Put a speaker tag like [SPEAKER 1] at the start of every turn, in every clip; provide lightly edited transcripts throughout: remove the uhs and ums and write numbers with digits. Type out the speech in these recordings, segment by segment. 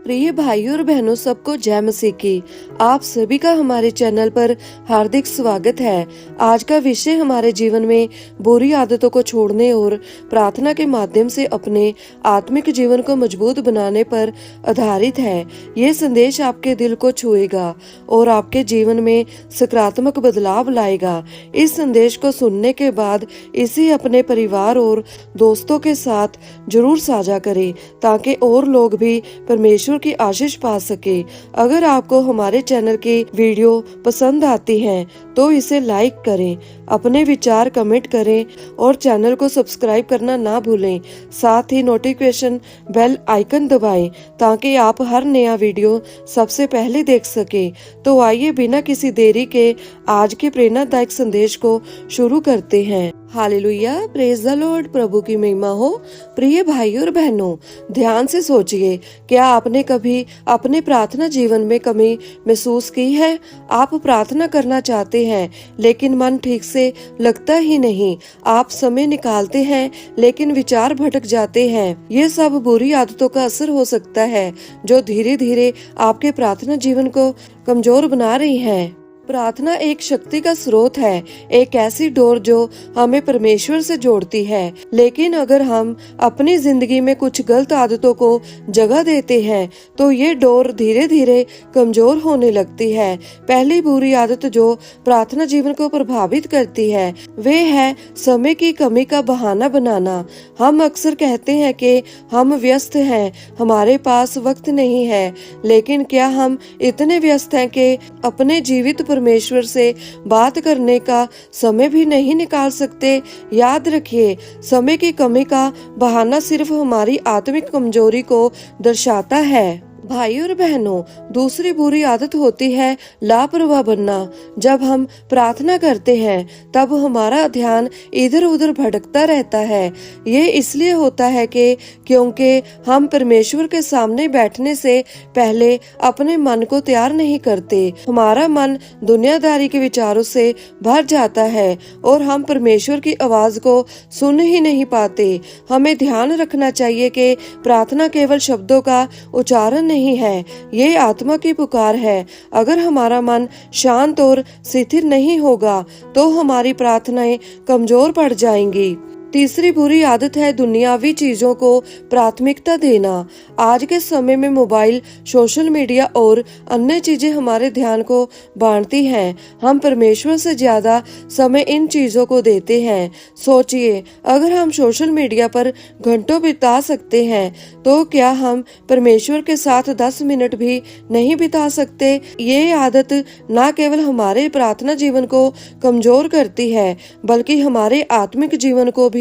[SPEAKER 1] प्रिय भाइयों और बहनों, सबको जय मसीह की। आप सभी का हमारे चैनल पर हार्दिक स्वागत है। आज का विषय हमारे जीवन में बुरी आदतों को छोड़ने और प्रार्थना के माध्यम से अपने आत्मिक जीवन को मजबूत बनाने पर आधारित है। ये संदेश आपके दिल को छुएगा और आपके जीवन में सकारात्मक बदलाव लाएगा। इस संदेश को सुनने के बाद इसे अपने परिवार और दोस्तों के साथ जरूर साझा करें ताकि और लोग भी परमेश्वर की आशीष पा सके। अगर आपको हमारे चैनल की वीडियो पसंद आती हैं तो इसे लाइक करें, अपने विचार कमेंट करें और चैनल को सब्सक्राइब करना ना भूलें। साथ ही नोटिफिकेशन बेल आइकन दबाएं ताकि आप हर नया वीडियो सबसे पहले देख सके। तो आइए बिना किसी देरी के आज के प्रेरणादायक संदेश को शुरू करते हैं। Hallelujah, praise the Lord. प्रभु की महिमा हो। प्रिय भाइयों और बहनों, ध्यान से सोचिए, क्या आपने कभी अपने प्रार्थना जीवन में कमी महसूस की है? आप प्रार्थना करना चाहते हैं लेकिन मन ठीक से लगता ही नहीं। आप समय निकालते हैं लेकिन विचार भटक जाते हैं। ये सब बुरी आदतों का असर हो सकता है जो धीरे धीरे आपके प्रार्थना जीवन को कमजोर बना रही है। प्रार्थना एक शक्ति का स्रोत है, एक ऐसी डोर जो हमें परमेश्वर से जोड़ती है। लेकिन अगर हम अपनी जिंदगी में कुछ गलत आदतों को जगह देते हैं तो ये डोर धीरे धीरे कमजोर होने लगती है। पहली बुरी आदत जो प्रार्थना जीवन को प्रभावित करती है वे है समय की कमी का बहाना बनाना। हम अक्सर कहते हैं कि हम व्यस्त हैं, हमारे पास वक्त नहीं है। लेकिन क्या हम इतने व्यस्त हैं कि अपने जीवित परमेश्वर से बात करने का समय भी नहीं निकाल सकते? याद रखिए, समय की कमी का बहाना सिर्फ हमारी आत्मिक कमजोरी को दर्शाता है। भाइयों और बहनों, दूसरी बुरी आदत होती है लापरवाह बनना। जब हम प्रार्थना करते हैं तब हमारा ध्यान इधर उधर भटकता रहता है। ये इसलिए होता है कि क्योंकि हम परमेश्वर के सामने बैठने से पहले अपने मन को तैयार नहीं करते। हमारा मन दुनियादारी के विचारों से भर जाता है और हम परमेश्वर की आवाज को सुन ही नहीं पाते। हमें ध्यान रखना चाहिए कि प्रार्थना केवल शब्दों का उच्चारण नहीं है, ये आत्मा की पुकार है। अगर हमारा मन शांत और स्थिर नहीं होगा तो हमारी प्रार्थनाएं कमजोर पड़ जाएंगी। तीसरी बुरी आदत है दुनियावी चीजों को प्राथमिकता देना। आज के समय में मोबाइल, सोशल मीडिया और अन्य चीजें हमारे ध्यान को बांटती हैं। हम परमेश्वर से ज्यादा समय इन चीजों को देते हैं। सोचिए, अगर हम सोशल मीडिया पर घंटों बिता सकते हैं तो क्या हम परमेश्वर के साथ 10 मिनट भी नहीं बिता सकते? ये आदत न केवल हमारे प्रार्थना जीवन को कमजोर करती है बल्कि हमारे आत्मिक जीवन को भी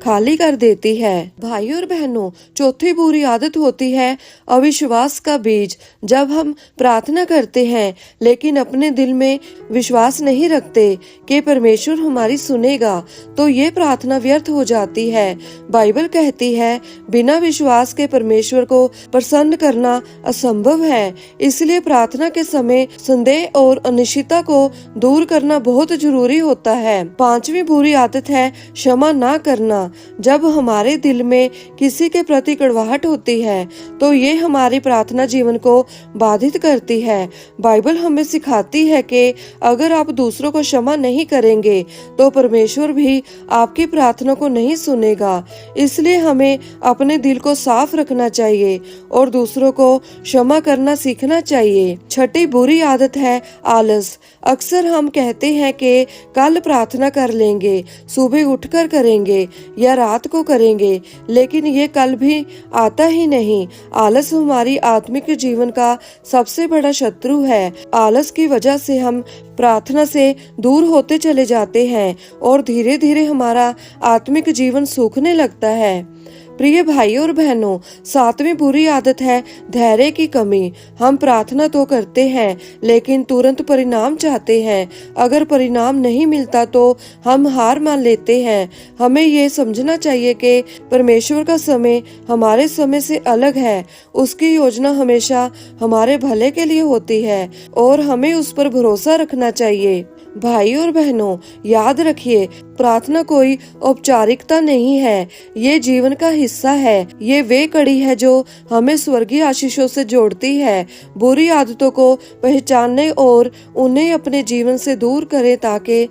[SPEAKER 1] खाली कर देती है। भाइयों और बहनों, चौथी बुरी आदत होती है अविश्वास का बीज। जब हम प्रार्थना करते हैं लेकिन अपने दिल में विश्वास नहीं रखते कि परमेश्वर हमारी सुनेगा तो ये प्रार्थना व्यर्थ हो जाती है। बाइबल कहती है, बिना विश्वास के परमेश्वर को प्रसन्न करना असंभव है। इसलिए प्रार्थना के समय संदेह और अनिश्चितता को दूर करना बहुत जरूरी होता है। पांचवी बुरी आदत है क्षमा ना करना। जब हमारे दिल में किसी के प्रति कड़वाहट होती है तो ये हमारी प्रार्थना जीवन को बाधित करती है। बाइबल हमें सिखाती है कि अगर आप दूसरों को क्षमा नहीं करेंगे तो परमेश्वर भी आपकी प्रार्थना को नहीं सुनेगा। इसलिए हमें अपने दिल को साफ रखना चाहिए और दूसरों को क्षमा करना सीखना चाहिए। छठी बुरी आदत है आलस। अक्सर हम कहते हैं कि कल प्रार्थना कर लेंगे, सुबह उठकर करेंगे या रात को करेंगे, लेकिन ये कल भी आता ही नहीं। आलस हमारी आत्मिक जीवन का सबसे बड़ा शत्रु है। आलस की वजह से हम प्रार्थना से दूर होते चले जाते हैं और धीरे धीरे हमारा आत्मिक जीवन सूखने लगता है। प्रिय भाइयों और बहनों, सातवीं बुरी आदत है धैर्य की कमी। हम प्रार्थना तो करते हैं लेकिन तुरंत परिणाम चाहते हैं। अगर परिणाम नहीं मिलता तो हम हार मान लेते हैं। हमें ये समझना चाहिए कि परमेश्वर का समय हमारे समय से अलग है। उसकी योजना हमेशा हमारे भले के लिए होती है और हमें उस पर भरोसा रखना चाहिए। भाई और बहनों, याद रखिए, प्रार्थना कोई औपचारिकता नहीं है, ये जीवन का हिस्सा है। ये वे कड़ी है जो हमें स्वर्गीय आशीषों से जोड़ती है। बुरी आदतों को पहचानने और उन्हें अपने जीवन से दूर करें ताकि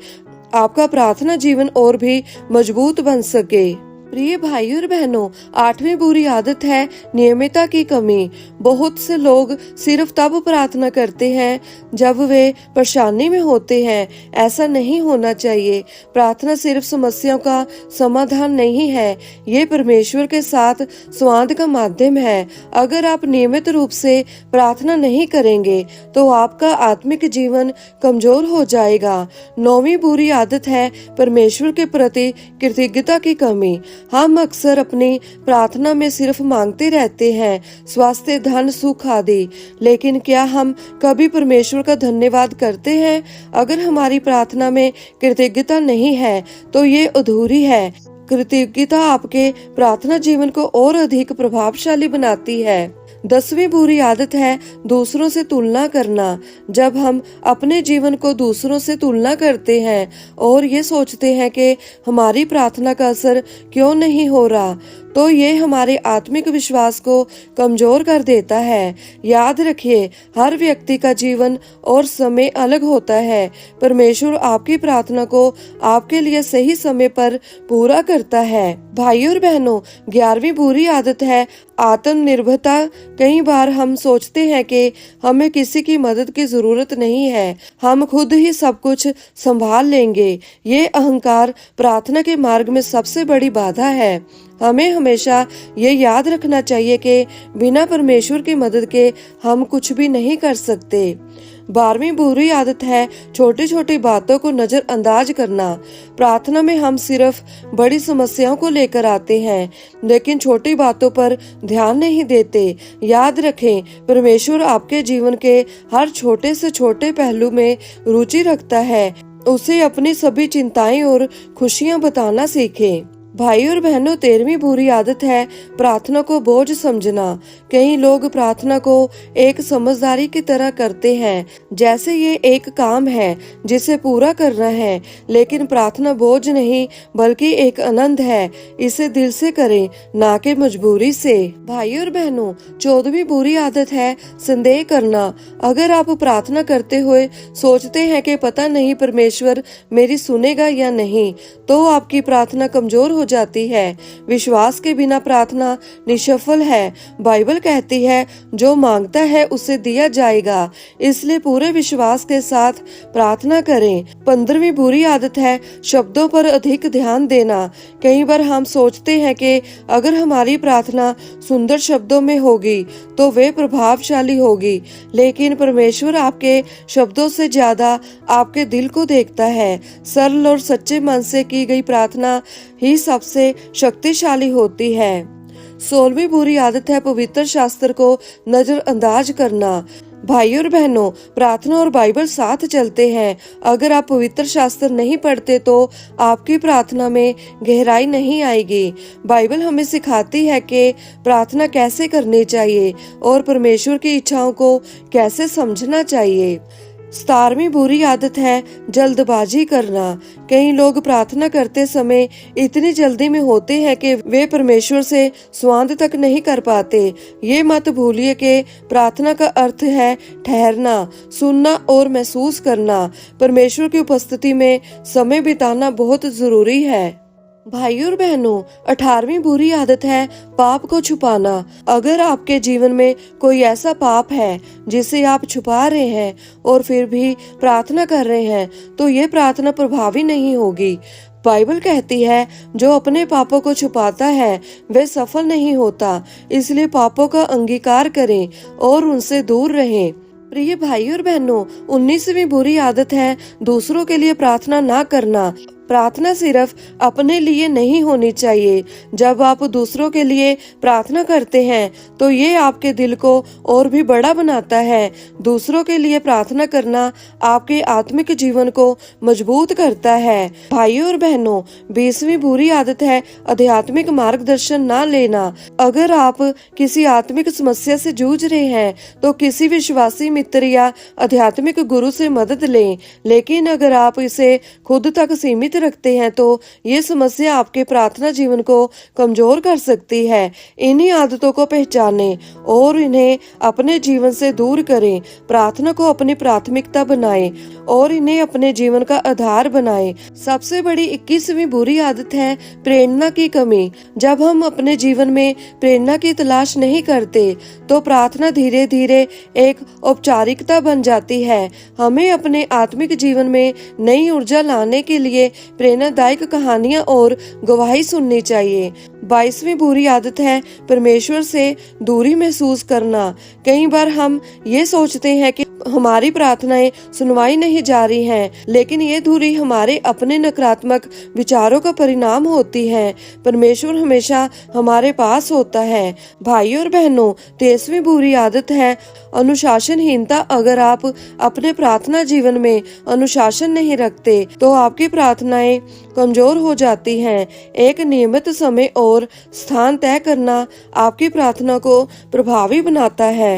[SPEAKER 1] आपका प्रार्थना जीवन और भी मजबूत बन सके। प्रिय भाई और बहनों, 8वीं बुरी आदत है नियमितता की कमी। बहुत से लोग सिर्फ तब प्रार्थना करते हैं जब वे परेशानी में होते हैं। ऐसा नहीं होना चाहिए। प्रार्थना सिर्फ समस्याओं का समाधान नहीं है, ये परमेश्वर के साथ संवाद का माध्यम है। अगर आप नियमित रूप से प्रार्थना नहीं करेंगे तो आपका आत्मिक जीवन कमजोर हो जाएगा। 9वीं बुरी आदत है परमेश्वर के प्रति कृतज्ञता की कमी। हम अक्सर अपनी प्रार्थना में सिर्फ मांगते रहते हैं, स्वास्थ्य, धन, सुख आदि, लेकिन क्या हम कभी परमेश्वर का धन्यवाद करते हैं? अगर हमारी प्रार्थना में कृतज्ञता नहीं है तो ये अधूरी है। कृतज्ञता आपके प्रार्थना जीवन को और अधिक प्रभावशाली बनाती है। 10वीं बुरी आदत है दूसरों से तुलना करना। जब हम अपने जीवन को दूसरों से तुलना करते हैं और ये सोचते हैं कि हमारी प्रार्थना का असर क्यों नहीं हो रहा, तो ये हमारे आत्मिक विश्वास को कमजोर कर देता है। याद रखिए, हर व्यक्ति का जीवन और समय अलग होता है। परमेश्वर आपकी प्रार्थना को आपके लिए सही समय पर पूरा करता है। भाई और बहनों, 11वीं बुरी आदत है आत्मनिर्भरता। कई बार हम सोचते हैं कि हमें किसी की मदद की जरूरत नहीं है, हम खुद ही सब कुछ संभाल लेंगे। ये अहंकार प्रार्थना के मार्ग में सबसे बड़ी बाधा है। हमें हमेशा ये याद रखना चाहिए कि बिना परमेश्वर की मदद के हम कुछ भी नहीं कर सकते। 12वीं बुरी आदत है छोटी छोटी बातों को नजरअंदाज करना। प्रार्थना में हम सिर्फ बड़ी समस्याओं को लेकर आते हैं, लेकिन छोटी बातों पर ध्यान नहीं देते। याद रखें, परमेश्वर आपके जीवन के हर छोटे से छोटे पहलू में रुचि रखता है। उसे अपनी सभी चिंताएं और खुशियां बताना सीखें। भाई और बहनों, 13वीं बुरी आदत है प्रार्थना को बोझ समझना। कई लोग प्रार्थना को एक समझदारी की तरह करते हैं, जैसे ये एक काम है जिसे पूरा करना है, लेकिन प्रार्थना बोझ नहीं बल्कि एक आनंद है। इसे दिल से करें, ना कि मजबूरी से। भाई और बहनों, 14वीं बुरी आदत है संदेह करना। अगर आप प्रार्थना करते हुए सोचते हैं कि पता नहीं परमेश्वर मेरी सुनेगा या नहीं, तो आपकी प्रार्थना कमजोर हो जाती है। विश्वास के बिना प्रार्थना निष्फल है। बाइबल कहती है, जो मांगता है उसे दिया जाएगा, इसलिए पूरे विश्वास के साथ प्रार्थना करें। 15वीं बुरी आदत है शब्दों पर अधिक ध्यान देना। कई बार हम सोचते हैं कि अगर हमारी प्रार्थना सुंदर शब्दों में होगी तो वे प्रभावशाली होगी, लेकिन परमेश्वर आपके शब्दों से ज्यादा आपके दिल को देखता है। सरल और सच्चे मन से की गई प्रार्थना ही सबसे शक्तिशाली होती है। 16वीं बुरी आदत है पवित्र शास्त्र को नजरअंदाज करना। भाई और बहनों, प्रार्थना और बाइबल साथ चलते हैं। अगर आप पवित्र शास्त्र नहीं पढ़ते तो आपकी प्रार्थना में गहराई नहीं आएगी। बाइबल हमें सिखाती है कि प्रार्थना कैसे करनी चाहिए और परमेश्वर की इच्छाओं को कैसे समझना चाहिए। 17वीं बुरी आदत है जल्दबाजी करना। कई लोग प्रार्थना करते समय इतनी जल्दी में होते हैं कि वे परमेश्वर से संवाद तक नहीं कर पाते। ये मत भूलिए कि प्रार्थना का अर्थ है ठहरना, सुनना और महसूस करना। परमेश्वर की उपस्थिति में समय बिताना बहुत जरूरी है। भाई और बहनों, 18वीं बुरी आदत है पाप को छुपाना। अगर आपके जीवन में कोई ऐसा पाप है जिसे आप छुपा रहे हैं और फिर भी प्रार्थना कर रहे हैं, तो ये प्रार्थना प्रभावी नहीं होगी। बाइबल कहती है, जो अपने पापों को छुपाता है वह सफल नहीं होता। इसलिए पापों का अंगीकार करें और उनसे दूर रहें। प्रिय भाई और बहनों, 19वीं बुरी आदत है दूसरों के लिए प्रार्थना ना करना। प्रार्थना सिर्फ अपने लिए नहीं होनी चाहिए। जब आप दूसरों के लिए प्रार्थना करते हैं तो ये आपके दिल को और भी बड़ा बनाता है। दूसरों के लिए प्रार्थना करना आपके आत्मिक जीवन को मजबूत करता है। भाइयों और बहनों, 20वीं बुरी आदत है आध्यात्मिक मार्गदर्शन ना लेना। अगर आप किसी आत्मिक समस्या से जूझ रहे हैं तो किसी विश्वासी मित्र या आध्यात्मिक गुरु से मदद लें। लेकिन अगर आप इसे खुद तक सीमित रखते हैं तो ये समस्या आपके प्रार्थना जीवन को कमजोर कर सकती है। इन्हीं आदतों को पहचानें और इन्हें अपने जीवन से दूर करें। प्रार्थना को अपनी प्राथमिकता बनाएं और इन्हें अपने जीवन का आधार बनाएं। सबसे बड़ी 21वीं बुरी आदत है प्रेरणा की कमी। जब हम अपने जीवन में प्रेरणा की तलाश नहीं करते तो प्रार्थना धीरे धीरे एक औपचारिकता बन जाती है। हमें अपने आत्मिक जीवन में नई ऊर्जा लाने के लिए प्रेरणादायक कहानियां और गवाही सुननी चाहिए। 22वीं बुरी आदत है परमेश्वर से दूरी महसूस करना। कई बार हम ये सोचते हैं कि हमारी प्रार्थनाएं सुनवाई नहीं जा रही हैं, लेकिन ये दूरी हमारे अपने नकारात्मक विचारों का परिणाम होती है। परमेश्वर हमेशा हमारे पास होता है। भाइयों और बहनों, 23वीं बुरी आदत है अनुशासनहीनता। अगर आप अपने प्रार्थना जीवन में अनुशासन नहीं रखते तो आपकी प्रार्थनाएं कमजोर हो जाती हैं। एक नियमित समय और स्थान तय करना आपकी प्रार्थना को प्रभावी बनाता है।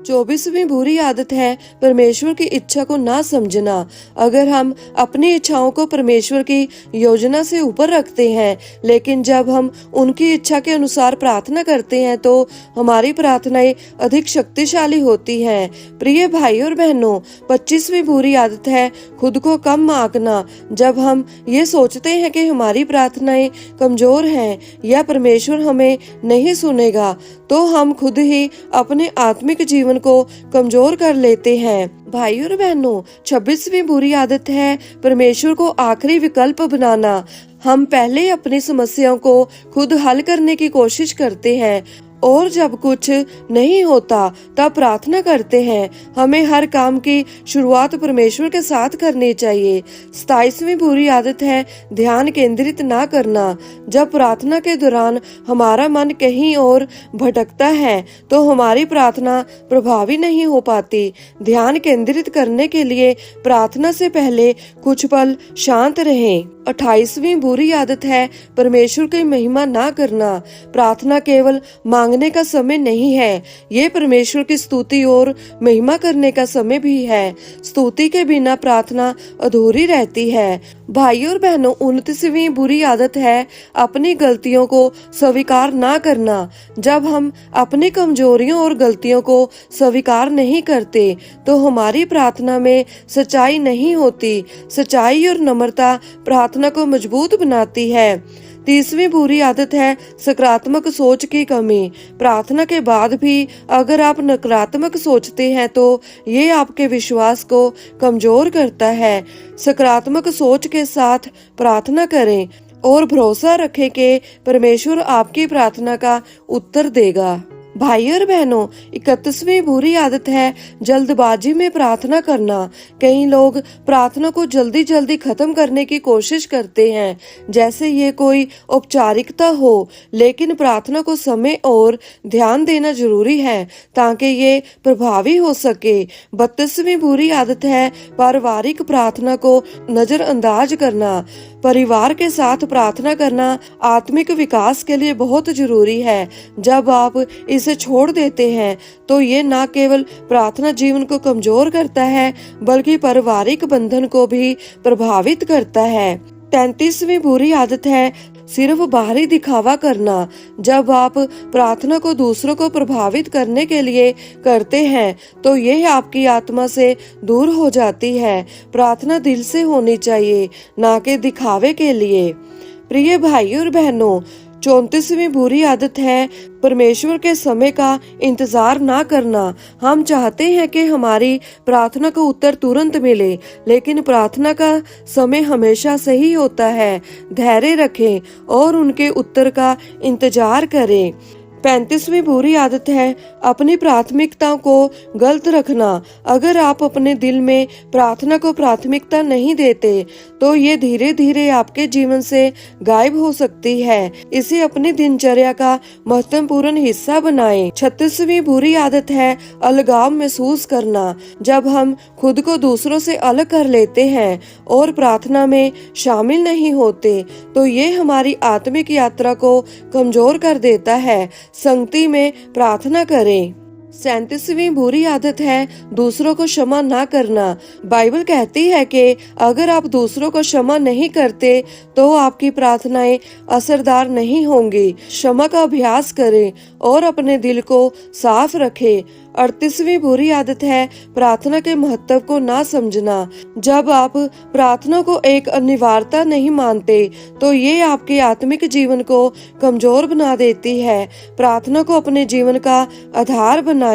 [SPEAKER 1] 24वीं बुरी आदत है परमेश्वर की इच्छा को ना समझना। अगर हम अपनी इच्छाओं को परमेश्वर की योजना से ऊपर रखते हैं, लेकिन जब हम उनकी इच्छा के अनुसार प्रार्थना करते हैं तो हमारी प्रार्थनाएं अधिक शक्तिशाली होती हैं। प्रिय भाई और बहनों, 25वीं बुरी आदत है खुद को कम आंकना। जब हम ये सोचते हैं कि हमारी प्रार्थनाएं कमजोर हैं या परमेश्वर हमें नहीं सुनेगा, तो हम खुद ही अपने आत्मिक जीवन को कमजोर कर लेते हैं। भाइयों और बहनों, 26वीं बुरी आदत है परमेश्वर को आखिरी विकल्प बनाना। हम पहले अपनी समस्याओं को खुद हल करने की कोशिश करते हैं और जब कुछ नहीं होता तब प्रार्थना करते हैं। हमें हर काम की शुरुआत परमेश्वर के साथ करनी चाहिए। 27वीं बुरी आदत है ध्यान केंद्रित ना करना। जब प्रार्थना के दौरान हमारा मन कहीं और भटकता है तो हमारी प्रार्थना प्रभावी नहीं हो पाती। ध्यान केंद्रित करने के लिए प्रार्थना से पहले कुछ पल शांत रहें। 28वीं बुरी आदत है परमेश्वर की महिमा ना करना। प्रार्थना केवल मांगने का समय नहीं है, ये परमेश्वर की स्तुति और महिमा करने का समय भी है। स्तुति के बिना प्रार्थना अधूरी रहती है। भाइयों और बहनों, 29वीं बुरी आदत है अपनी गलतियों को स्वीकार ना करना। जब हम अपनी कमजोरियों और गलतियों को स्वीकार नहीं करते तो हमारी प्रार्थना में सच्चाई नहीं होती। सच्चाई और नम्रता प्रार्थना को मजबूत बनाती है। 30वीं बुरी आदत है सकारात्मक सोच की कमी। प्रार्थना के बाद भी अगर आप नकारात्मक सोचते हैं तो ये आपके विश्वास को कमजोर करता है। सकारात्मक सोच के साथ प्रार्थना करें और भरोसा रखें कि परमेश्वर आपकी प्रार्थना का उत्तर देगा। भाई और बहनों, 31वीं बुरी आदत है जल्दबाजी में प्रार्थना करना। कई लोग प्रार्थना को जल्दी जल्दी खत्म करने की कोशिश करते हैं, जैसे ये कोई औपचारिकता हो। लेकिन प्रार्थना को समय और ध्यान देना जरूरी है ताकि ये प्रभावी हो सके। 32वीं बुरी आदत है पारिवारिक प्रार्थना को नजरअंदाज करना। परिवार के साथ प्रार्थना करना आत्मिक विकास के लिए बहुत जरूरी है। जब आप इसे छोड़ देते हैं तो ये न केवल प्रार्थना जीवन को कमजोर करता है बल्कि पारिवारिक बंधन को भी प्रभावित करता है। 33वीं बुरी आदत है सिर्फ बाहरी दिखावा करना। जब आप प्रार्थना को दूसरों को प्रभावित करने के लिए करते हैं तो यह आपकी आत्मा से दूर हो जाती है। प्रार्थना दिल से होनी चाहिए, ना कि दिखावे के लिए। प्रिय भाइयों और बहनों, 34वीं बुरी आदत है परमेश्वर के समय का इंतजार ना करना। हम चाहते हैं कि हमारी प्रार्थना का उत्तर तुरंत मिले, लेकिन प्रार्थना का समय हमेशा सही होता है। धैर्य रखें और उनके उत्तर का इंतजार करें। 35वीं बुरी आदत है अपनी प्राथमिकताओं को गलत रखना। अगर आप अपने दिल में प्रार्थना को प्राथमिकता नहीं देते तो ये धीरे धीरे आपके जीवन से गायब हो सकती है। इसे अपनी दिनचर्या का महत्वपूर्ण हिस्सा बनाएं। 36वीं बुरी आदत है अलगाव महसूस करना। जब हम खुद को दूसरों से अलग कर लेते हैं और प्रार्थना में शामिल नहीं होते तो ये हमारी आत्मिक यात्रा को कमजोर कर देता है। संगति में प्रार्थना करें। 37वीं बुरी आदत है दूसरों को क्षमा ना करना। बाइबल कहती है कि अगर आप दूसरों को क्षमा नहीं करते तो आपकी प्रार्थनाएं असरदार नहीं होंगी। क्षमा का अभ्यास करें और अपने दिल को साफ रखें। 38वीं बुरी आदत है प्रार्थना के महत्व को ना समझना। जब आप प्रार्थना को एक अनिवार्यता नहीं मानते तो ये आपके आत्मिक जीवन को कमजोर बना देती है। प्रार्थना को अपने जीवन का आधार बनाएं।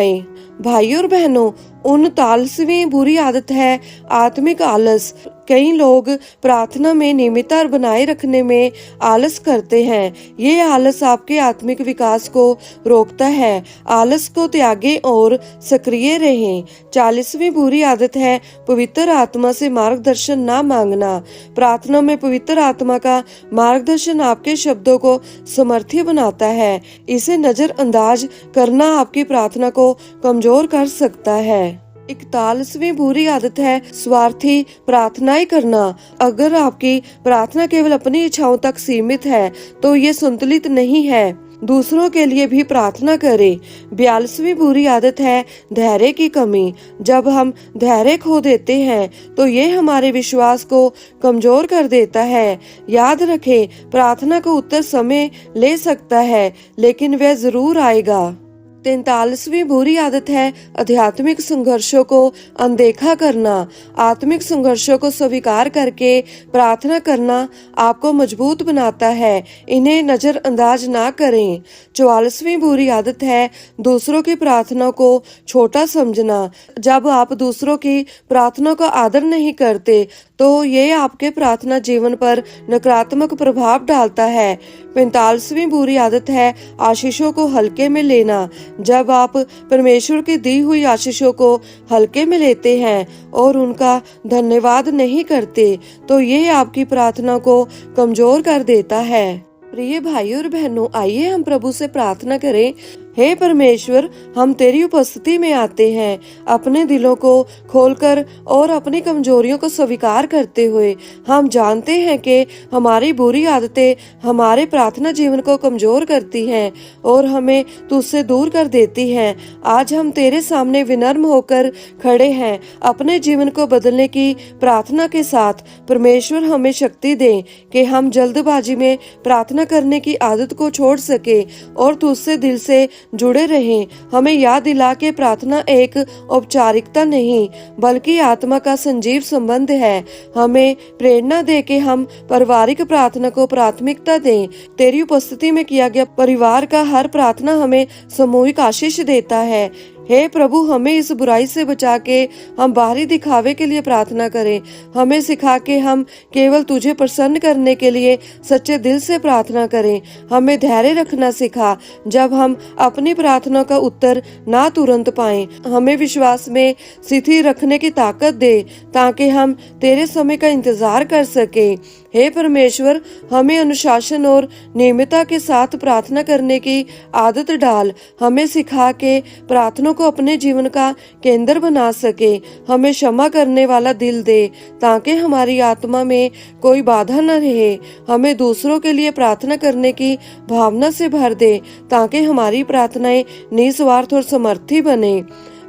[SPEAKER 1] भाइयों और बहनों, 39वीं बुरी आदत है आत्मिक आलस। कई लोग प्रार्थना में नियमितता बनाए रखने में आलस करते हैं। ये आलस आपके आत्मिक विकास को रोकता है। आलस को त्यागें और सक्रिय रहें। 40वीं बुरी आदत है पवित्र आत्मा से मार्गदर्शन ना मांगना। प्रार्थना में पवित्र आत्मा का मार्गदर्शन आपके शब्दों को समर्थी बनाता है। इसे नजरअंदाज करना आपकी प्रार्थना को कमजोर कर सकता है। 41वीं बुरी आदत है स्वार्थी प्रार्थनाएं करना। अगर आपकी प्रार्थना केवल अपनी इच्छाओं तक सीमित है तो ये संतुलित नहीं है। दूसरों के लिए भी प्रार्थना करें। 42वीं बुरी आदत है धैर्य की कमी। जब हम धैर्य खो देते हैं तो ये हमारे विश्वास को कमजोर कर देता है। याद रखें, प्रार्थना का उत्तर समय ले सकता है लेकिन वह जरूर आएगा। 43वीं बुरी आदत है आध्यात्मिक संघर्षों को अनदेखा करना। आत्मिक संघर्षों को स्वीकार करके प्रार्थना करना आपको मजबूत बनाता है। इन्हें नजरअंदाज ना करें। 44वीं बुरी आदत है दूसरों की प्रार्थना को छोटा समझना। जब आप दूसरों की प्रार्थना का आदर नहीं करते तो ये आपके प्रार्थना जीवन पर नकारात्मक प्रभाव डालता है। 45वीं बुरी आदत है आशीषों को हल्के में लेना। जब आप परमेश्वर की दी हुई आशीषों को हल्के में लेते हैं और उनका धन्यवाद नहीं करते तो ये आपकी प्रार्थना को कमजोर कर देता है। प्रिय भाइयों और बहनों, आइए हम प्रभु से प्रार्थना करें। हे परमेश्वर, हम तेरी उपस्थिति में आते हैं अपने दिलों को खोलकर और अपनी कमजोरियों को स्वीकार करते हुए। हम जानते हैं कि हमारी बुरी आदतें हमारे प्रार्थना जीवन को कमजोर करती हैं और हमें तुझसे दूर कर देती हैं। आज हम तेरे सामने विनम्र होकर खड़े हैं अपने जीवन को बदलने की प्रार्थना के साथ। परमेश्वर, हमें शक्ति दे कि हम जल्दबाजी में प्रार्थना करने की आदत को छोड़ सके और तुझसे दिल से जुड़े रहें। हमें याद दिला के प्रार्थना एक औपचारिकता नहीं बल्कि आत्मा का संजीव संबंध है। हमें प्रेरणा दे के हम पारिवारिक प्रार्थना को प्राथमिकता दें। तेरी उपस्थिति में किया गया परिवार का हर प्रार्थना हमें सामूहिक आशीष देता है। हे प्रभु, हमें इस बुराई से बचा के हम बाहरी दिखावे के लिए प्रार्थना करें। हमें सिखा के हम केवल तुझे प्रसन्न करने के लिए सच्चे दिल से प्रार्थना करें। हमें धैर्य रखना सिखा जब हम अपनी प्रार्थना का उत्तर ना तुरंत पाएं। हमें विश्वास में स्थिति रखने की ताकत दे ताकि हम तेरे समय का इंतजार कर सके। हे परमेश्वर, हमें अनुशासन और नियमितता के साथ प्रार्थना करने की आदत डाल। हमें सिखा के प्रार्थना को अपने जीवन का केंद्र बना सके। हमें क्षमा करने वाला दिल दे ताकि हमारी आत्मा में कोई बाधा न रहे। हमें दूसरों के लिए प्रार्थना करने की भावना से भर दे ताकि हमारी प्रार्थनाएं निस्वार्थ और समर्थी बने।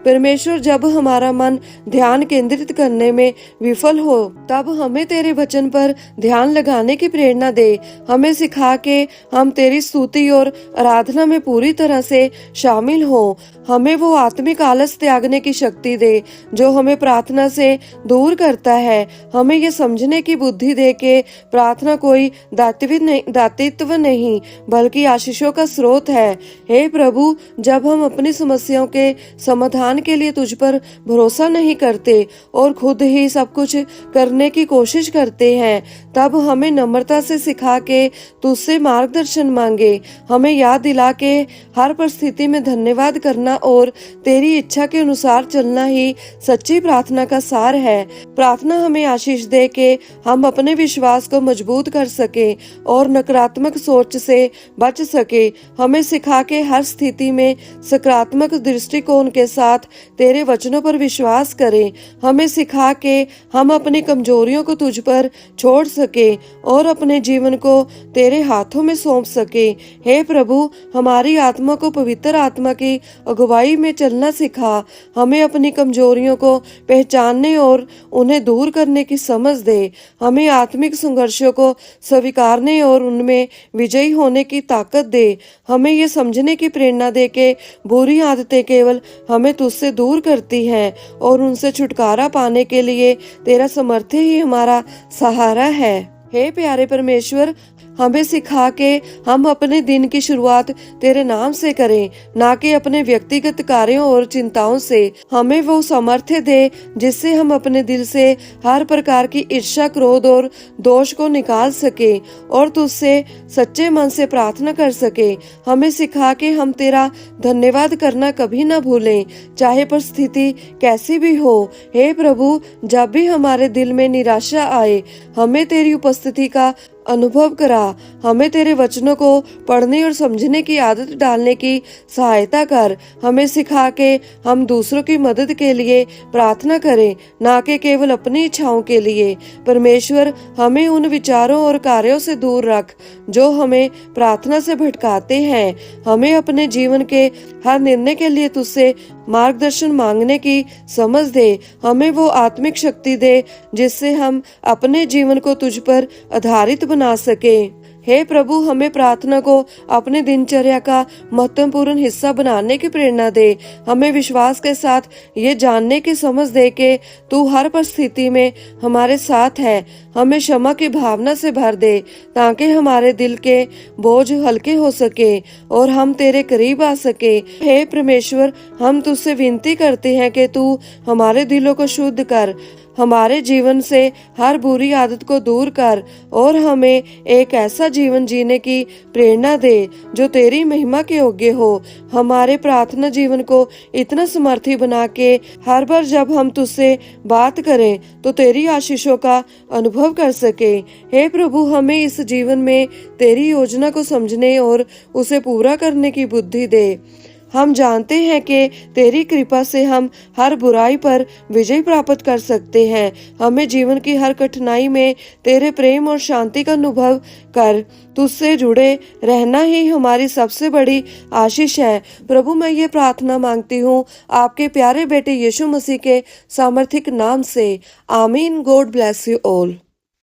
[SPEAKER 1] परमेश्वर, जब हमारा मन ध्यान केंद्रित करने में विफल हो तब हमें तेरे वचन पर ध्यान लगाने की प्रेरणा दे। हमें सिखा के हम तेरी स्तुति और आराधना में पूरी तरह से शामिल हों। हमें वो आत्मिक आलस त्यागने की शक्ति दे जो हमें प्रार्थना से दूर करता है। हमें ये समझने की बुद्धि दे के प्रार्थना कोई दातित्व नहीं बल्कि आशीषों का स्रोत है। हे प्रभु, जब हम अपनी समस्याओं के समाधान के लिए तुझ पर भरोसा नहीं करते और खुद ही सब कुछ करने की कोशिश करते हैं, तब हमें नम्रता से सिखा के तुझसे मार्गदर्शन मांगे। हमें याद दिला के हर परिस्थिति में धन्यवाद करना और तेरी इच्छा के अनुसार चलना ही सच्ची प्रार्थना का सार है। प्रार्थना हमें आशीष दे के हम अपने विश्वास को मजबूत कर सके और नकारात्मक सोच से बच सके। हमें सिखा के हर स्थिति में सकारात्मक दृष्टिकोण के साथ तेरे वचनों पर विश्वास करें। हमें सिखा के हम अपनी कमजोरियों को तुझ पर छोड़ सके और अपने जीवन को तेरे हाथों में सौंप सके। हे प्रभु, हमारी आत्मा को पवित्र आत्मा की अगुवाई में चलना सिखा। हमें अपनी कमजोरियों को पहचानने और उन्हें दूर करने की समझ दे। हमें आत्मिक संघर्षों को स्वीकारने और उनमें विजयी होने की ताकत दे। हमें ये समझने की प्रेरणा दे के बुरी आदतें केवल हमें तुझसे दूर करती हैं और उनसे छुटकारा पाने के लिए तेरा सामर्थ्य ही हमारा सहारा है। हे प्यारे परमेश्वर, हमें सिखा के हम अपने दिन की शुरुआत तेरे नाम से करें, ना कि अपने व्यक्तिगत कार्यों और चिंताओं से। हमें वो सामर्थ्य दे जिससे हम अपने दिल से हर प्रकार की ईर्ष्या, क्रोध और दोष को निकाल सके और तुझसे सच्चे मन से प्रार्थना कर सके। हमें सिखा के हम तेरा धन्यवाद करना कभी ना भूलें, चाहे परिस्थिति कैसी भी हो। हे प्रभु, जब भी हमारे दिल में निराशा आए, हमें तेरी उपस्थिति का अनुभव करा। हमें तेरे वचनों को पढ़ने और समझने की आदत डालने की सहायता कर। हमें सिखा के हम दूसरों की मदद के लिए प्रार्थना करें, ना कि केवल अपनी इच्छाओं के लिए। परमेश्वर, हमें उन विचारों और कार्यों से दूर रख जो हमें प्रार्थना से भटकाते हैं। हमें अपने जीवन के हर निर्णय के लिए तुझसे मार्गदर्शन मांगने की समझ दे। हमें वो आत्मिक शक्ति दे जिससे हम अपने जीवन को तुझ पर आधारित बना सके। हे प्रभु, हमें प्रार्थना को अपने दिनचर्या का महत्वपूर्ण हिस्सा बनाने की प्रेरणा दे। हमें विश्वास के साथ ये जानने की समझ दे कि तू हर परिस्थिति में हमारे साथ है। हमें क्षमा की भावना से भर दे ताकि हमारे दिल के बोझ हल्के हो सके और हम तेरे करीब आ सके। हे परमेश्वर, हम तुझसे विनती करते हैं कि तू हमारे दिलों को शुद्ध कर, हमारे जीवन से हर बुरी आदत को दूर कर और हमें एक ऐसा जीवन जीने की प्रेरणा दे जो तेरी महिमा के योग्य हो। हमारे प्रार्थना जीवन को इतना समर्थी बना के हर बार जब हम तुझसे बात करें तो तेरी आशीषों का अनुभव कर सके। हे प्रभु, हमें इस जीवन में तेरी योजना को समझने और उसे पूरा करने की बुद्धि दे। हम जानते हैं कि तेरी कृपा से हम हर बुराई पर विजय प्राप्त कर सकते हैं। हमें जीवन की हर कठिनाई में तेरे प्रेम और शांति का अनुभव कर तुझसे जुड़े रहना ही हमारी सबसे बड़ी आशीष है। प्रभु, मैं ये प्रार्थना मांगती हूँ आपके प्यारे बेटे यीशु मसीह के सामर्थिक नाम से। आमीन। God bless you all.